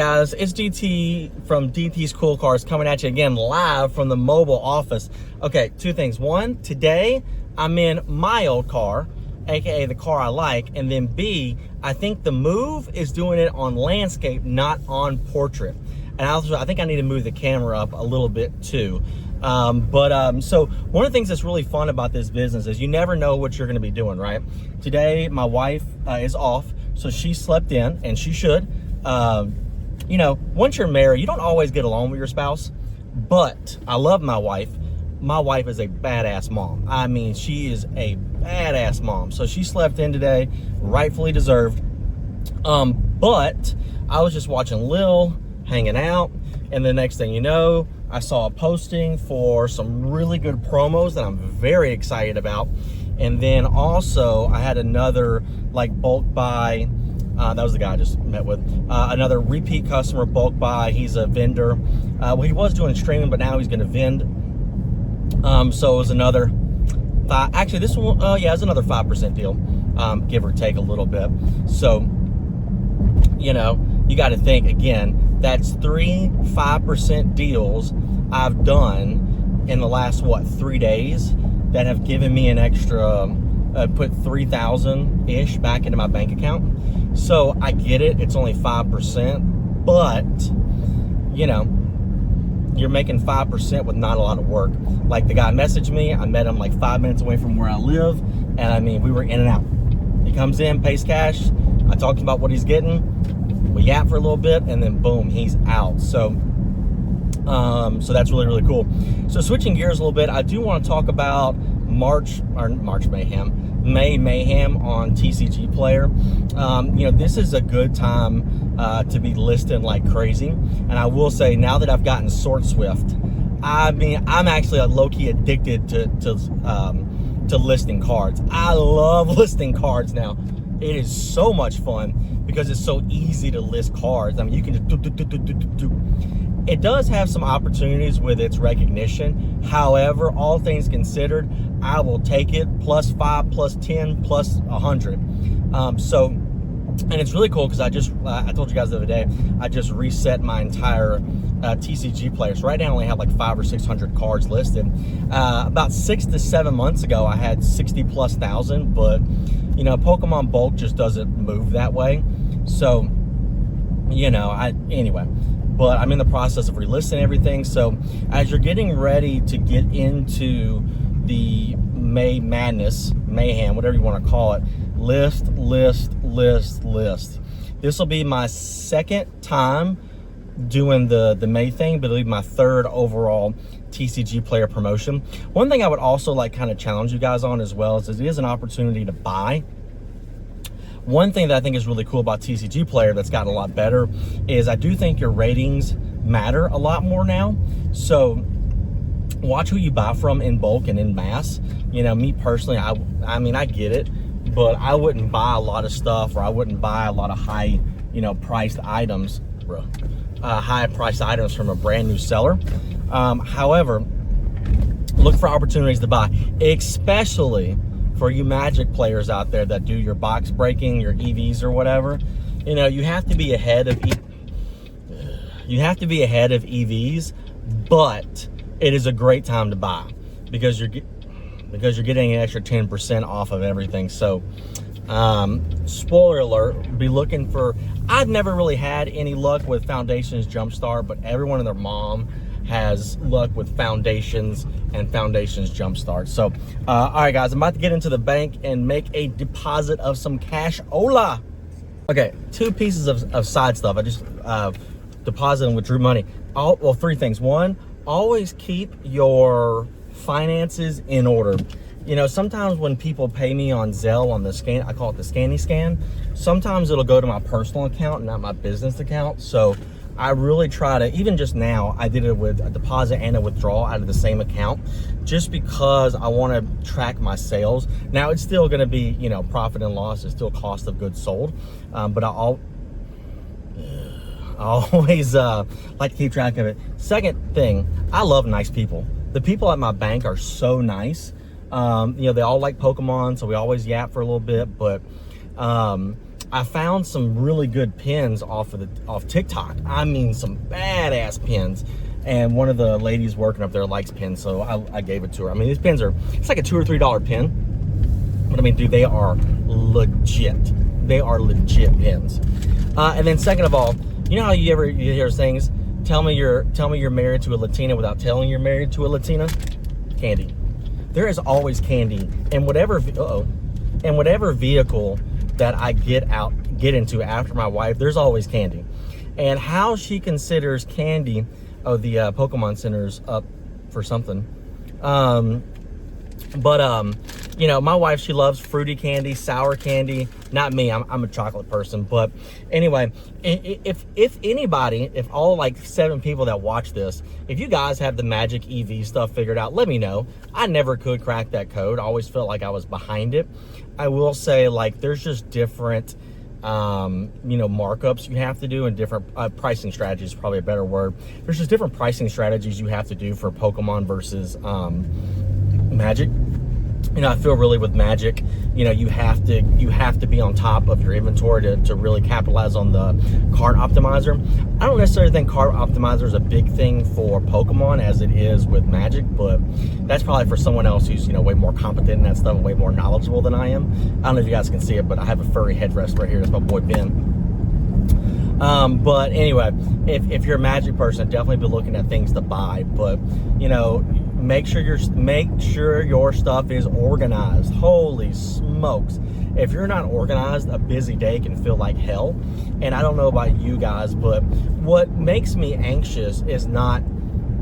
Guys, it's DT from DT's Cool Cars coming at you again live from the mobile office. Okay, two things. One, today I'm in my old car, aka the car I like, and then B, I think the move is doing it on landscape, not on portrait. And also, I think I need to move the camera up a little bit too. So one of the things that's really fun about this business is you never know what you're going to be doing, right? Today, my wife is off, so she slept in, and she should. You know, once you're married, you don't always get along with your spouse, but I love my wife. My wife is a badass mom. I mean, she is a badass mom. So she slept in today, rightfully deserved. But I was just watching Lil, hanging out, and the next thing you know, I saw a posting for some really good promos that I'm very excited about. And then also I had another like bulk buy. That was the guy I just met with. Another repeat customer, bulk buy. He's a vendor. Well, he was doing streaming, but now he's going to vend. So it was another five. Actually, this one, yeah, it's another 5% deal, give or take a little bit. So, you know, you got to think again. That's 5% deals I've done in the last 3 days that have given me an extra. Put 3,000-ish back into my bank account. So I get it, it's only 5%, but you know, you're making 5% with not a lot of work. Like the guy messaged me, I met him like 5 minutes away from where I live, and I mean, we were in and out. He comes in, pays cash, I talked about what he's getting, we yap for a little bit, and then boom, he's out. So that's really, really cool. So switching gears a little bit, I do want to talk about May Mayhem on TCG Player. You know, this is a good time to be listing like crazy. And I will say, now that I've gotten Sword Swift, I mean, I'm actually low-key addicted to listing cards. I love listing cards now. It is so much fun because it's so easy to list cards. I mean, you can just do. It does have some opportunities with its recognition. However, all things considered, I will take it +5, +10, +100. And it's really cool because I told you guys the other day, I just reset my entire TCG player. So right now I only have like 500 or 600 cards listed. About 6 to 7 months ago, I had 60,000+, but you know, Pokemon bulk just doesn't move that way. So, you know, anyway. But I'm in the process of relisting everything. So as you're getting ready to get into the Mayhem, whatever you want to call it, list. This will be my second time doing the May thing, but it'll be my third overall TCG player promotion. One thing I would also like kind of challenge you guys on as well is it is an opportunity to buy. One thing that I think is really cool about TCG Player that's gotten a lot better is I do think your ratings matter a lot more now. So watch who you buy from in bulk and in mass. You know, me personally, I mean, I get it, but I wouldn't buy a lot of stuff, or I wouldn't buy a lot of high, you know, priced items, high priced items from a brand new seller. However, look for opportunities to buy, especially for you Magic players out there that do your box breaking, your EVs or whatever. You know, you have to be ahead of EVs, but it is a great time to buy because you're getting an extra 10% off of everything. So spoiler alert, be looking for, I've never really had any luck with Foundations Jumpstart, but everyone and their mom has luck with Foundations and Foundations Jumpstart. So all right guys, I'm about to get into the bank and make a deposit of some cash. Hola. Okay, 2 pieces of side stuff. I just deposited and withdrew money. Well, 3 things. One, always keep your finances in order. You know, sometimes when people pay me on Zelle on the scan, I call it the scanny scan, sometimes it'll go to my personal account and not my business account. So I really try to, even just now, I did it with a deposit and a withdrawal out of the same account, just because I want to track my sales. Now, it's still going to be, you know, profit and loss. It's still cost of goods sold. But I always like to keep track of it. Second thing, I love nice people. The people at my bank are so nice. You know, they all like Pokemon, so we always yap for a little bit, but I found some really good pins off TikTok. I mean, some badass pins. And one of the ladies working up there likes pins, so I gave it to her. I mean, these pins it's like a $2 or $3 pin. But I mean, dude, they are legit. They are legit pins. And then second of all, you know how you hear things, tell me you're married to a Latina without telling you're married to a Latina? Candy. There is always candy in whatever vehicle that I get into after my wife. There's always candy. And how she considers candy, the Pokemon Center's up for something. You know, my wife, she loves fruity candy, sour candy. Not me, I'm a chocolate person. But anyway, if all like 7 people that watch this, if you guys have the magic EV stuff figured out, let me know. I never could crack that code. I always felt like I was behind it. I will say, like, there's just different, you know, markups you have to do, and different pricing strategies is probably a better word. There's just different pricing strategies you have to do for Pokemon versus Magic. You know, I feel really with Magic, you know, you have to be on top of your inventory to really capitalize on the cart optimizer. I don't necessarily think cart optimizer is a big thing for Pokemon as it is with Magic, but that's probably for someone else who's, you know, way more competent in that stuff and way more knowledgeable than I am. I don't know if you guys can see it, but I have a furry headrest right here. That's my boy Ben. But anyway, if you're a Magic person, definitely be looking at things to buy. But, you know, make sure your stuff is organized. Holy smokes. If you're not organized, a busy day can feel like hell. And I don't know about you guys, but what makes me anxious is not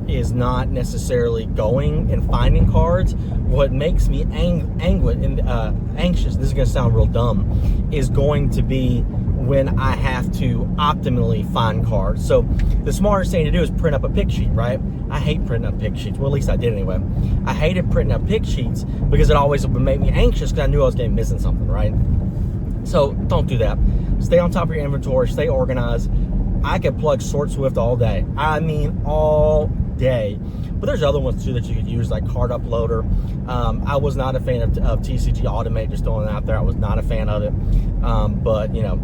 necessarily going and finding cards. What makes me anxious, this is gonna sound real dumb, is going to be when I have to optimally find cards. So the smartest thing to do is print up a pick sheet, right? I hate printing up pick sheets. Well, at least I did anyway. I hated printing up pick sheets because it always would make me anxious because I knew I was getting missing something, right? So don't do that. Stay on top of your inventory, stay organized. I could plug Sort Swift all day. I mean, all day. But there's other ones too that you could use, like Card Uploader. I was not a fan of TCG Automate, just throwing it out there. I was not a fan of it. But, you know,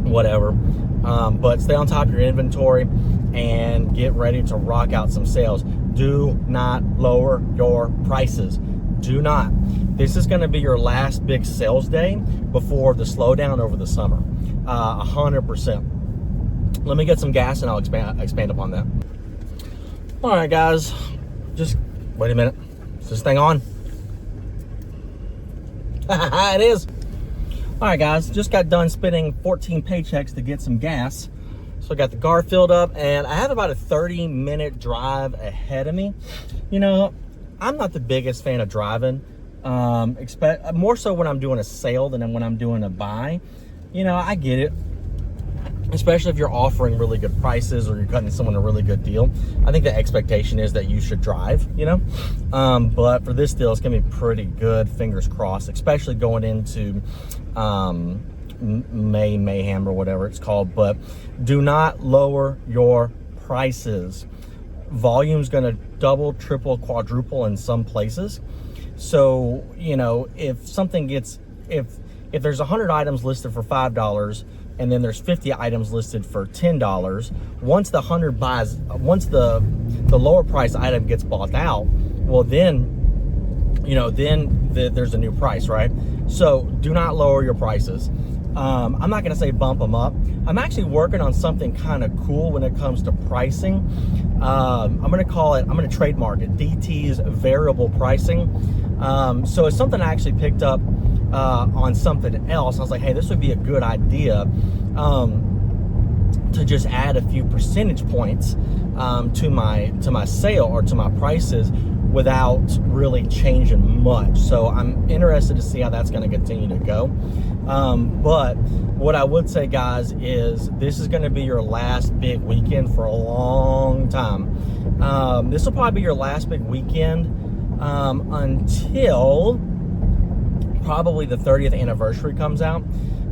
whatever. But stay on top of your inventory and get ready to rock out some sales. Do not lower your prices. Do not. This is going to be your last big sales day before the slowdown over the summer. 100%. Let me get some gas and I'll expand upon that. All right, guys, just wait a minute. Is this thing on? It is. All right, guys, just got done spending 14 paychecks to get some gas. So I got the car filled up and I have about a 30-minute drive ahead of me. You know, I'm not the biggest fan of driving, more so when I'm doing a sale than when I'm doing a buy. You know, I get it. Especially if you're offering really good prices or you're cutting someone a really good deal. I think the expectation is that you should drive, you know? But for this deal, it's gonna be pretty good, fingers crossed, especially going into MAYHEM or whatever it's called. But do not lower your prices. Volume's gonna double, triple, quadruple in some places. So, you know, if something gets, if there's 100 items listed for $5, and then there's 50 items listed for $10. Once the lower price item gets bought out, well then, you know, there's a new price, right? So do not lower your prices. I'm not gonna say bump them up. I'm actually working on something kind of cool when it comes to pricing. I'm gonna trademark it, DT's variable pricing. So it's something I actually picked up on something else. I was like, hey, this would be a good idea to just add a few percentage points to my sale or to my prices without really changing much. So I'm interested to see how that's going to continue to go. But what I would say, guys, is this is going to be your last big weekend for a long time. This will probably be your last big weekend until probably the 30th anniversary comes out.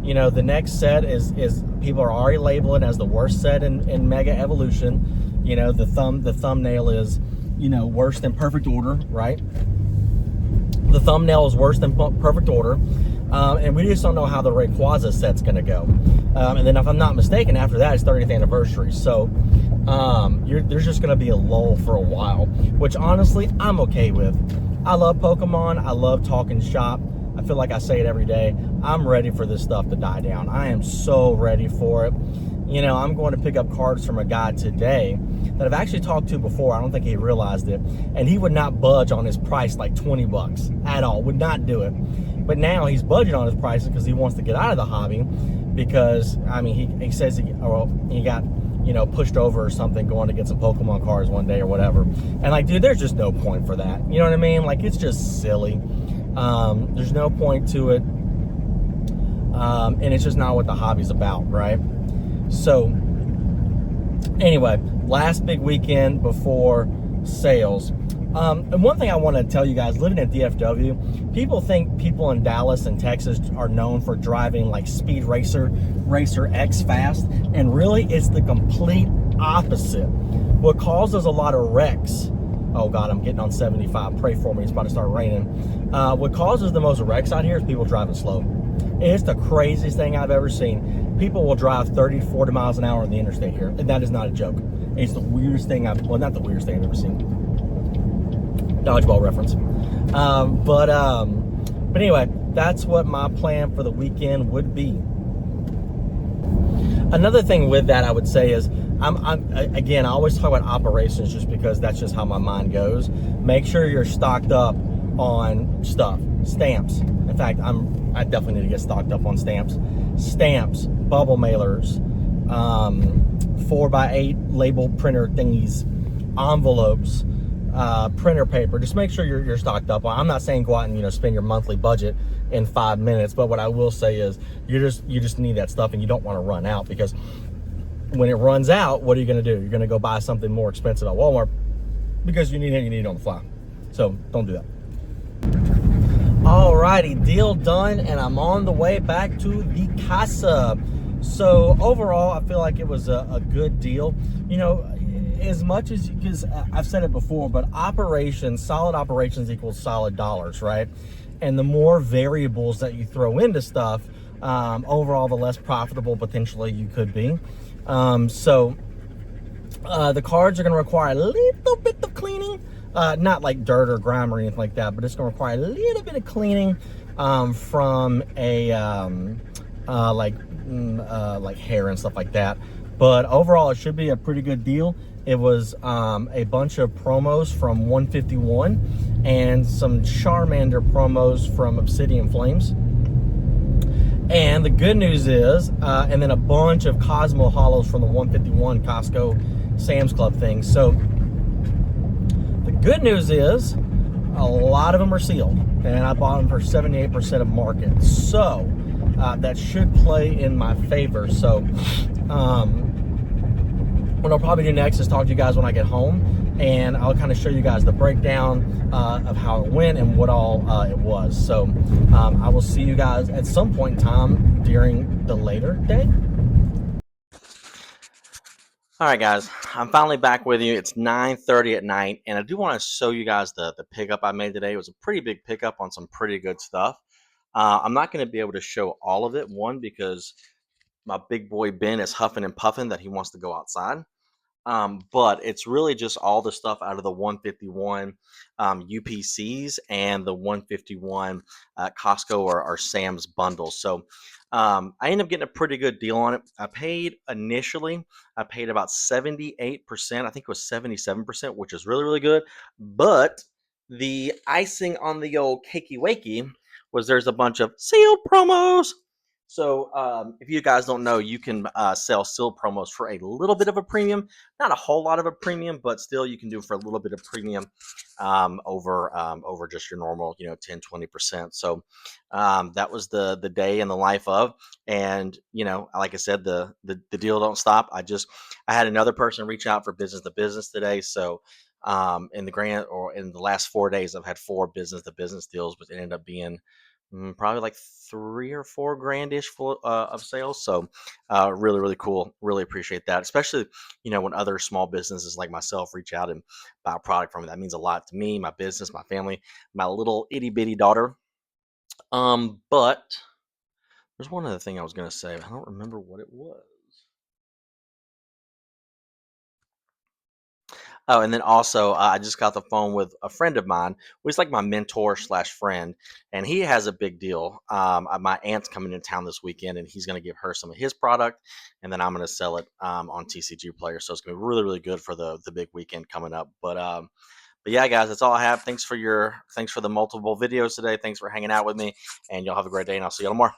You know, the next set is people are already labeling as the worst set in Mega Evolution. You know, the thumbnail is, you know, worse than Perfect Order, right? The thumbnail is worse than Perfect Order. And we just don't know how the Rayquaza set's going to go. And then if I'm not mistaken, after that it's 30th anniversary. So there's just going to be a lull for a while, which honestly I'm okay with. I love Pokemon. I love talking shop. I feel like I say it every day. I'm ready for this stuff to die down. I am so ready for it. You know, I'm going to pick up cards from a guy today that I've actually talked to before. I don't think he realized it. And he would not budge on his price like 20 bucks at all. Would not do it. But now he's budging on his prices because he wants to get out of the hobby, because, I mean, he says he got, you know, pushed over or something going to get some Pokemon cards one day or whatever. And like, dude, there's just no point for that. You know what I mean? Like, it's just silly. There's no point to it. And it's just not what the hobby's about, right? So anyway, last big weekend before sales. And one thing I want to tell you guys, living at DFW, people think people in Dallas and Texas are known for driving like Speed Racer X fast, and really it's the complete opposite. What causes a lot of wrecks, oh God, I'm getting on 75, pray for me, it's about to start raining. What causes the most wrecks out here is people driving slow. It's the craziest thing I've ever seen. People will drive 30 to 40 miles an hour on the interstate here, and that is not a joke. It's the weirdest thing well, not the weirdest thing I've ever seen. Dodgeball reference. But anyway, that's what my plan for the weekend would be. Another thing with that I would say is, again, I always talk about operations just because that's just how my mind goes. Make sure you're stocked up on stuff. Stamps. In fact, I definitely need to get stocked up on stamps. Stamps, bubble mailers, 4x8 label printer thingies, envelopes, printer paper. Just make sure you're stocked up. I'm not saying go out and, you know, spend your monthly budget in 5 minutes, but what I will say is you just need that stuff, and you don't want to run out, because when it runs out, what are you going to do? You're going to go buy something more expensive at Walmart because you need it on the fly. So don't do that. Alrighty, deal done, and I'm on the way back to the casa. So overall, I feel like it was a good deal. You know, as much as, because I've said it before, but solid operations equals solid dollars, right? And the more variables that you throw into stuff, overall, the less profitable potentially you could be. The cards are going to require a little bit of cleaning. Not like dirt or grime or anything like that, but it's going to require a little bit of cleaning from like hair and stuff like that. But overall, it should be a pretty good deal. It was a bunch of promos from 151 and some Charmander promos from Obsidian Flames. And the good news is, and then a bunch of Cosmo Hollows from the 151 Costco Sam's Club thing. So the good news is a lot of them are sealed, and I bought them for 78% of market. So that should play in my favor. So what I'll probably do next is talk to you guys when I get home, and I'll kind of show you guys the breakdown of how it went and what all it was. So I will see you guys at some point in time during the later day. All right, guys, I'm finally back with you. It's 9:30 at night, and I do want to show you guys the pickup I made today. It was a pretty big pickup on some pretty good stuff. I'm not going to be able to show all of it, one, because my big boy Ben is huffing and puffing that he wants to go outside. But it's really just all the stuff out of the 151 UPCs and the 151 Costco or Sam's bundles. So I ended up getting a pretty good deal on it. I paid about 78%. I think it was 77%, which is really, really good. But the icing on the old cakey wakey was there's a bunch of sealed promos. So if you guys don't know, you can sell sealed promos for a little bit of a premium. Not a whole lot of a premium, but still you can do for a little bit of premium over just your normal, 10, 20%. So that was the day in the life of. And, like I said, the deal don't stop. I had another person reach out for business to business today. So in the last 4 days, I've had 4 business to business deals, but it ended up being probably like 3 or 4 grandish full of sales. So really, really cool. Really appreciate that. Especially, when other small businesses like myself reach out and buy a product from me. That means a lot to me, my business, my family, my little itty bitty daughter. But there's one other thing I was gonna say. I don't remember what it was. Oh, and then also, I just got the phone with a friend of mine, who's like my mentor slash friend, and he has a big deal. My aunt's coming in town this weekend, and he's going to give her some of his product, and then I'm going to sell it on TCG Player. So it's going to be really, really good for the big weekend coming up. But yeah, guys, that's all I have. Thanks for the multiple videos today. Thanks for hanging out with me, and y'all have a great day, and I'll see y'all tomorrow.